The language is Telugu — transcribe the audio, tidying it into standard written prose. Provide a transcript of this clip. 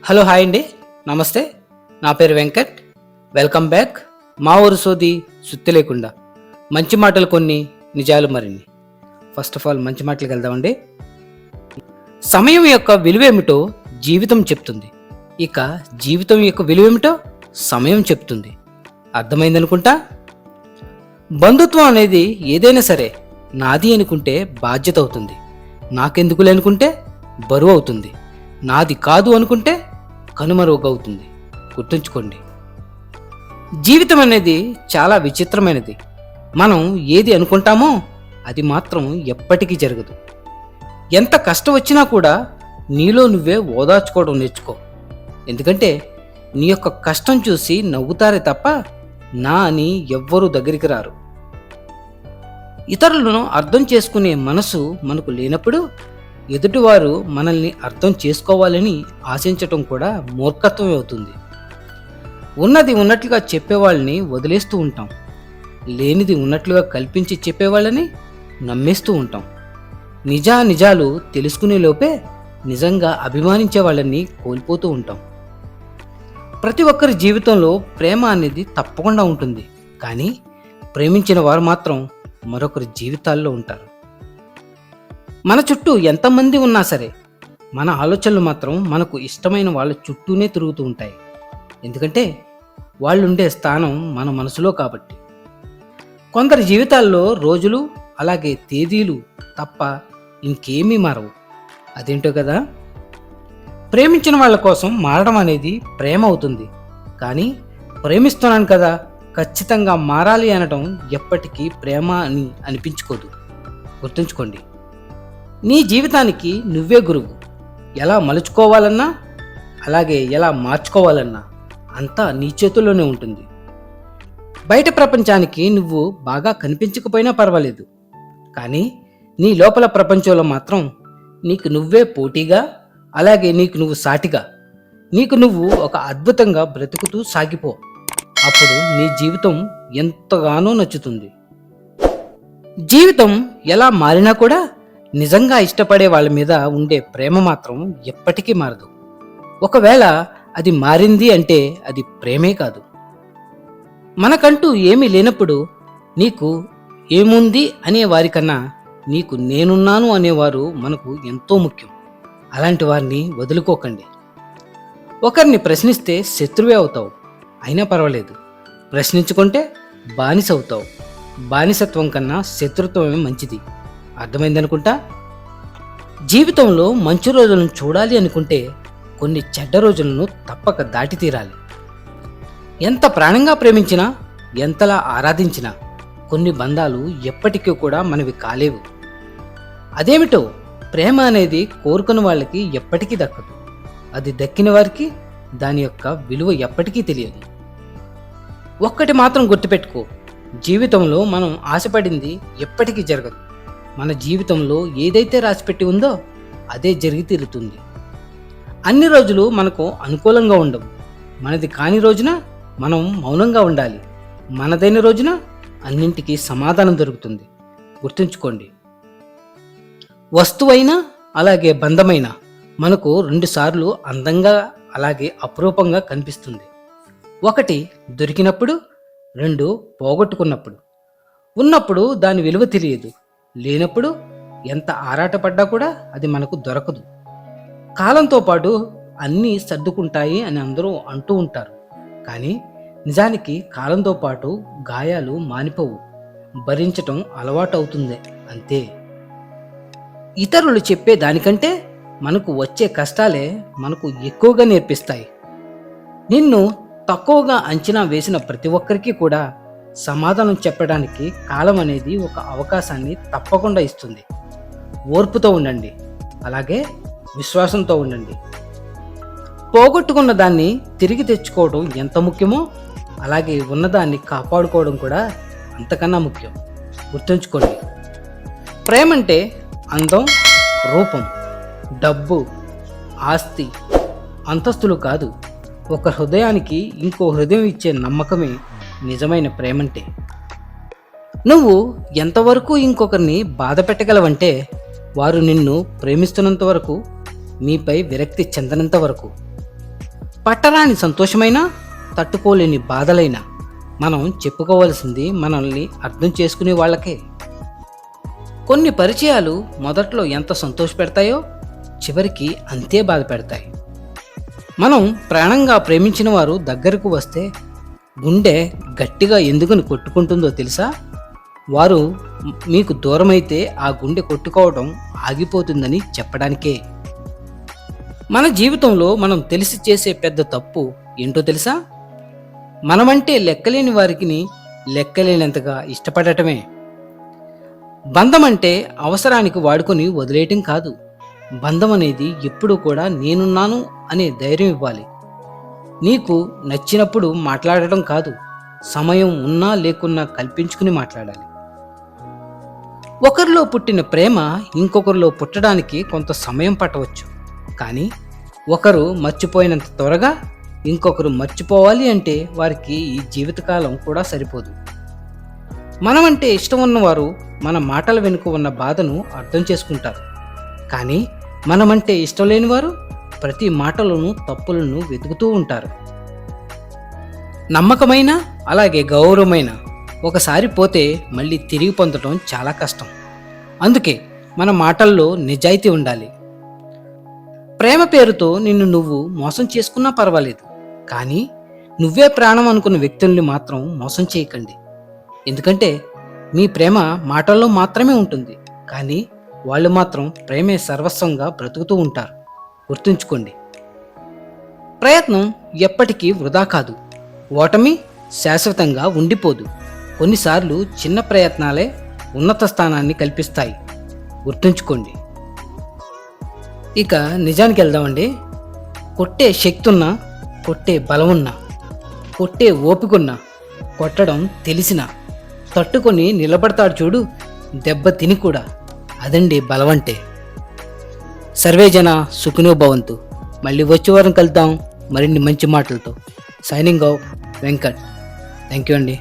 హలో హాయ్ అండి. నమస్తే. నా పేరు వెంకట్. Welcome back. మా ఊరు సోది సుత్తి లేకుండా మంచి మాటలు కొన్ని, నిజాలు మరిన్ని. ఫస్ట్ ఆఫ్ ఆల్ మంచి మాటలకు వెళ్దామండి. సమయం యొక్క విలువేమిటో జీవితం చెప్తుంది. ఇక జీవితం యొక్క విలువేమిటో సమయం చెప్తుంది. అర్థమైందనుకుంటా. బంధుత్వం అనేది ఏదైనా సరే నాది అనుకుంటే బాధ్యత అవుతుంది, నాకెందుకులే అనుకుంటే బరువు అవుతుంది, నాది కాదు అనుకుంటే కనుమరుగవుతుంది. గుర్తుంచుకోండి, జీవితం అనేది చాలా విచిత్రమైనది. మనం ఏది అనుకుంటామో అది మాత్రం ఎప్పటికీ జరగదు. ఎంత కష్టం వచ్చినా కూడా నీలో నువ్వే ఓదార్చుకోవడం నేర్చుకో. ఎందుకంటే నీ యొక్క కష్టం చూసి నవ్వుతారే తప్ప నా అని ఎవ్వరూ దగ్గరికి రారు. ఇతరులను అర్థం చేసుకునే మనసు మనకు లేనప్పుడు ఎదుటివారు మనల్ని అర్థం చేసుకోవాలని ఆశించటం కూడా మూర్ఖత్వమే అవుతుంది. ఉన్నది ఉన్నట్లుగా చెప్పేవాళ్ళని వదిలేస్తూ ఉంటాం, లేనిది ఉన్నట్లుగా కల్పించి చెప్పేవాళ్ళని నమ్మేస్తూ ఉంటాం. నిజాలు తెలుసుకునే లోపే నిజంగా అభిమానించే వాళ్ళని కోల్పోతూ ఉంటాం. ప్రతి ఒక్కరి జీవితంలో ప్రేమ అనేది తప్పకుండా ఉంటుంది, కానీ ప్రేమించిన వారు మాత్రం మరొకరి జీవితాల్లో ఉంటారు. మన చుట్టూ ఎంతమంది ఉన్నా సరే మన ఆలోచనలు మాత్రం మనకు ఇష్టమైన వాళ్ళ చుట్టూనే తిరుగుతూ ఉంటాయి. ఎందుకంటే వాళ్ళు ఉండే స్థానం మన మనసులో కాబట్టి. కొందరి జీవితాల్లో రోజులు అలాగే తేదీలు తప్ప ఇంకేమీ మారవు. అదేంటో కదా. ప్రేమించిన వాళ్ళ కోసం మారడం అనేది ప్రేమ అవుతుంది, కానీ ప్రేమిస్తున్నాను కదా ఖచ్చితంగా మారాలి అనడం ఎప్పటికీ ప్రేమ అని అనిపించుకోదు. గుర్తుంచుకోండి, నీ జీవితానికి నువ్వే గురువు. ఎలా మలుచుకోవాలన్నా అలాగే ఎలా మార్చుకోవాలన్నా అంతా నీ చేతుల్లోనే ఉంటుంది. బయట ప్రపంచానికి నువ్వు బాగా కనిపించకపోయినా పర్వాలేదు, కానీ నీ లోపల ప్రపంచంలో మాత్రం నీకు నువ్వే పోటీగా, అలాగే నీకు నువ్వు సాటిగా, నీకు నువ్వు ఒక అద్భుతంగా బ్రతుకుతూ సాగిపో. అప్పుడు నీ జీవితం ఎంతగానో నచ్చుతుంది. జీవితం ఎలా మారినా కూడా నిజంగా ఇష్టపడే వాళ్ళ మీద ఉండే ప్రేమ మాత్రం ఎప్పటికీ మారదు. ఒకవేళ అది మారింది అంటే అది ప్రేమే కాదు. మనకంటూ ఏమీ లేనప్పుడు నీకు ఏముంది అనే వారికన్నా నీకు నేనున్నాను అనేవారు మనకు ఎంతో ముఖ్యం. అలాంటి వారిని వదులుకోకండి. ఒకరిని ప్రశ్నిస్తే శత్రువే అవుతావు, అయినా పర్వాలేదు. ప్రశ్నించుకుంటే బానిస అవుతావు. బానిసత్వం కన్నా శత్రుత్వమే మంచిది. అర్థమైందనుకుంటా. జీవితంలో మంచి రోజులను చూడాలి అనుకుంటే కొన్ని చెడ్డ రోజులను తప్పక దాటి తీరాలి. ఎంత ప్రాణంగా ప్రేమించినా, ఎంతలా ఆరాధించినా కొన్ని బంధాలు ఎప్పటికీ కూడా మనవి కాలేవు. అదేమిటో, ప్రేమ అనేది కోరుకున్న వాళ్ళకి ఎప్పటికీ దక్కదు. అది దక్కిన వారికి దాని యొక్క విలువ ఎప్పటికీ తెలియదు. ఒక్కటి మాత్రం గుర్తుపెట్టుకో, జీవితంలో మనం ఆశపడింది ఎప్పటికీ జరగదు. మన జీవితంలో ఏదైతే రాసిపెట్టి ఉందో అదే జరిగి తీరుతుంది. అన్ని రోజులు మనకు అనుకూలంగా ఉండవు. మనది కాని రోజున మనం మౌనంగా ఉండాలి. మనదైన రోజున అన్నింటికీ సమాధానం దొరుకుతుంది. గుర్తుంచుకోండి, వస్తువైనా అలాగే బంధమైనా మనకు 2 సార్లు అందంగా అలాగే అపురూపంగా కనిపిస్తుంది. 1 దొరికినప్పుడు, 2 పోగొట్టుకున్నప్పుడు. ఉన్నప్పుడు దాని విలువ తెలియదు, లేనప్పుడు ఎంత ఆరాటపడ్డా కూడా అది మనకు దొరకదు. కాలంతో పాటు అన్నీ సర్దుకుంటాయి అని అందరూ అంటూ ఉంటారు, కానీ నిజానికి కాలంతో పాటు గాయాలు మానిపోవు. భరించటం అలవాటు అవుతుంది, అంతే. ఇతరులు చెప్పే దానికంటే మనకు వచ్చే కష్టాలే మనకు ఎక్కువగా నేర్పిస్తాయి. నిన్ను తక్కువగా అంచనా వేసిన ప్రతి ఒక్కరికి కూడా సమాధానం చెప్పడానికి కాలం అనేది ఒక అవకాశాన్ని తప్పకుండా ఇస్తుంది. ఓర్పుతో ఉండండి, అలాగే విశ్వాసంతో ఉండండి. పోగొట్టుకున్న దాన్ని తిరిగి తెచ్చుకోవడం ఎంత ముఖ్యమో అలాగే ఉన్నదాన్ని కాపాడుకోవడం కూడా అంతకన్నా ముఖ్యం. గుర్తుంచుకోండి, ప్రేమ అంటే అందం, రూపం, డబ్బు, ఆస్తి, అంతస్తులు కాదు. ఒక హృదయానికి ఇంకో హృదయం ఇచ్చే నమ్మకమే నిజమైన ప్రేమంటే. నువ్వు ఎంతవరకు ఇంకొకరిని బాధ పెట్టగలవంటే వారు నిన్ను ప్రేమిస్తున్నంత వరకు, మీపై విరక్తి చెందనంత వరకు. పట్టరాని సంతోషమైనా, తట్టుకోలేని బాధలైనా మనం చెప్పుకోవలసింది మనల్ని అర్థం చేసుకునే వాళ్ళకే. కొన్ని పరిచయాలు మొదట్లో ఎంత సంతోషపెడతాయో చివరికి అంతే బాధ పెడతాయి. మనం ప్రాణంగా ప్రేమించిన వారు దగ్గరకు వస్తే గుండె గట్టిగా ఎందుకని కొట్టుకుంటుందో తెలుసా? వారు మీకు దూరమైతే ఆ గుండె కొట్టుకోవడం ఆగిపోతుందని చెప్పడానికే. మన జీవితంలో మనం తెలిసి చేసే పెద్ద తప్పు ఏంటో తెలుసా? మనమంటే లెక్కలేని వారికి లెక్కలేనంతగా ఇష్టపడటమే. బంధం అంటే అవసరానికి వాడుకొని వదిలేయటం కాదు. బంధం అనేది ఎప్పుడూ కూడా నేనున్నాను అనే ధైర్యం ఇవ్వాలి. నీకు నచ్చినప్పుడు మాట్లాడటం కాదు, సమయం ఉన్నా లేకున్నా కల్పించుకుని మాట్లాడాలి. ఒకరిలో పుట్టిన ప్రేమ ఇంకొకరిలో పుట్టడానికి కొంత సమయం పట్టవచ్చు. కానీ ఒకరు మర్చిపోయినంత త్వరగా ఇంకొకరు మర్చిపోవాలి అంటే వారికి ఈ జీవితకాలం కూడా సరిపోదు. మనమంటే ఇష్టం ఉన్నవారు మన మాటల వెనుక ఉన్న బాధను అర్థం చేసుకుంటారు. కానీ మనమంటే ఇష్టం లేని వారు ప్రతి మాటలోనూ తప్పులను వెతుకుతూ ఉంటారు. నమ్మకమైన అలాగే గౌరవమైన ఒకసారి పోతే మళ్ళీ తిరిగి పొందడం చాలా కష్టం. అందుకే మన మాటల్లో నిజాయితీ ఉండాలి. ప్రేమ పేరుతో నిన్ను నువ్వు మోసం చేసుకున్నా పర్వాలేదు, కానీ నువ్వే ప్రాణం అనుకున్న వ్యక్తుల్ని మాత్రం మోసం చేయకండి. ఎందుకంటే మీ ప్రేమ మాటల్లో మాత్రమే ఉంటుంది, కానీ వాళ్ళు మాత్రం ప్రేమే సర్వస్వంగా బ్రతుకుతూ ఉంటారు. గుర్తుంచుకోండి, ప్రయత్నం ఎప్పటికీ వృధా కాదు. ఓటమి శాశ్వతంగా ఉండిపోదు. కొన్నిసార్లు చిన్న ప్రయత్నాలే ఉన్నత స్థానాన్ని కల్పిస్తాయి. గుర్తుంచుకోండి. ఇక నిజానికి వెళ్దామండి. కొట్టే శక్తి ఉన్నా, కొట్టే బలం ఉన్నా, కొట్టే ఓపికన్నా, కొట్టడం తెలిసినా తట్టుకొని నిలబడతాడు చూడు, దెబ్బ తిని కూడా. అదండి బలవంటే. సర్వే జన సుఖినో భవంతు. మళ్ళీ వచ్చే వారం కలుద్దాం మరిన్ని మంచి మాటలతో. Signing off Venkat. Thank you అండి.